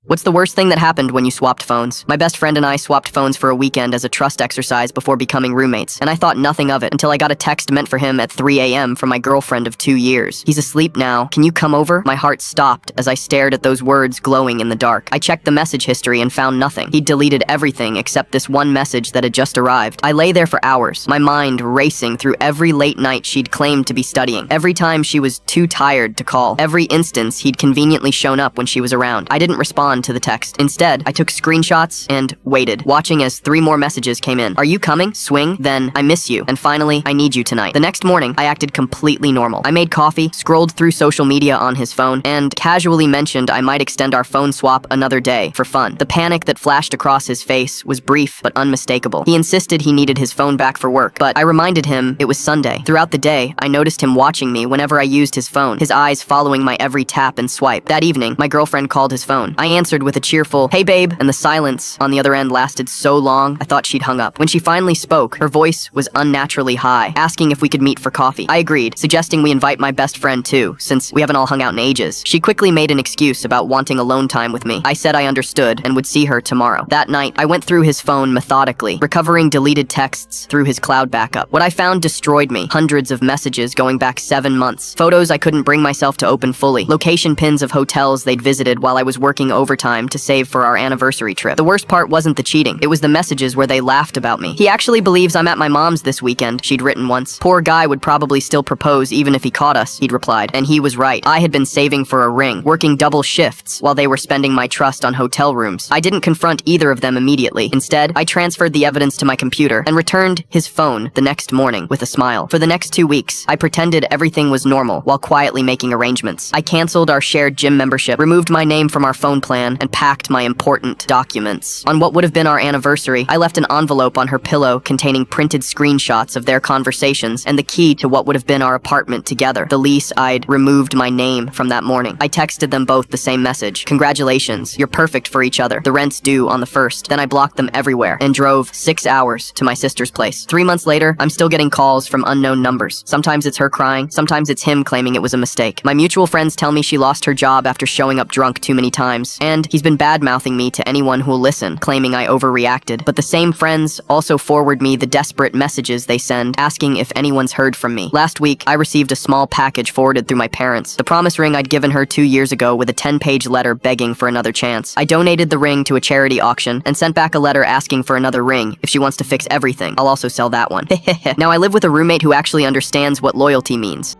What's the worst thing that happened when you swapped phones? My best friend and I swapped phones for a weekend as a trust exercise before becoming roommates, and I thought nothing of it until I got a text meant for him at 3 a.m. from my girlfriend of 2 years. He's asleep now. Can you come over? My heart stopped as I stared at those words glowing in the dark. I checked the message history and found nothing. He'd deleted everything except this one message that had just arrived. I lay there for hours, my mind racing through every late night she'd claimed to be studying, every time she was too tired to call, every instance he'd conveniently shown up when she was around. I didn't respond to the text. Instead, I took screenshots and waited, watching as 3 more messages came in. Are you coming? Swing? Then, I miss you. And finally, I need you tonight. The next morning, I acted completely normal. I made coffee, scrolled through social media on his phone, and casually mentioned I might extend our phone swap another day for fun. The panic that flashed across his face was brief but unmistakable. He insisted he needed his phone back for work, but I reminded him it was Sunday. Throughout the day, I noticed him watching me whenever I used his phone, his eyes following my every tap and swipe. That evening, my girlfriend called his phone. I answered with a cheerful, "Hey babe," and the silence on the other end lasted so long, I thought she'd hung up. When she finally spoke, her voice was unnaturally high, asking if we could meet for coffee. I agreed, suggesting we invite my best friend too, since we haven't all hung out in ages. She quickly made an excuse about wanting alone time with me. I said I understood and would see her tomorrow. That night, I went through his phone methodically, recovering deleted texts through his cloud backup. What I found destroyed me. Hundreds of messages going back 7 months. Photos I couldn't bring myself to open fully. Location pins of hotels they'd visited while I was working overtime to save for our anniversary trip. The worst part wasn't the cheating. It was the messages where they laughed about me. "He actually believes I'm at my mom's this weekend," she'd written once. "Poor guy would probably still propose even if he caught us," he'd replied. And he was right. I had been saving for a ring, working double shifts while they were spending my trust on hotel rooms. I didn't confront either of them immediately. Instead, I transferred the evidence to my computer and returned his phone the next morning with a smile. For the next 2 weeks, I pretended everything was normal while quietly making arrangements. I canceled our shared gym membership, removed my name from our phone plan, and packed my important documents. On what would have been our anniversary, I left an envelope on her pillow containing printed screenshots of their conversations and the key to what would have been our apartment together. The lease I'd removed my name from that morning. I texted them both the same message. "Congratulations, you're perfect for each other. The rent's due on the 1st. Then I blocked them everywhere and drove 6 hours to my sister's place. 3 months later, I'm still getting calls from unknown numbers. Sometimes it's her crying, sometimes it's him claiming it was a mistake. My mutual friends tell me she lost her job after showing up drunk too many times, and he's been bad-mouthing me to anyone who'll listen, claiming I overreacted. But the same friends also forward me the desperate messages they send, asking if anyone's heard from me. Last week, I received a small package forwarded through my parents, the promise ring I'd given her 2 years ago with a 10-page letter begging for another chance. I donated the ring to a charity auction and sent back a letter asking for another ring. If she wants to fix everything, I'll also sell that one. Now I live with a roommate who actually understands what loyalty means.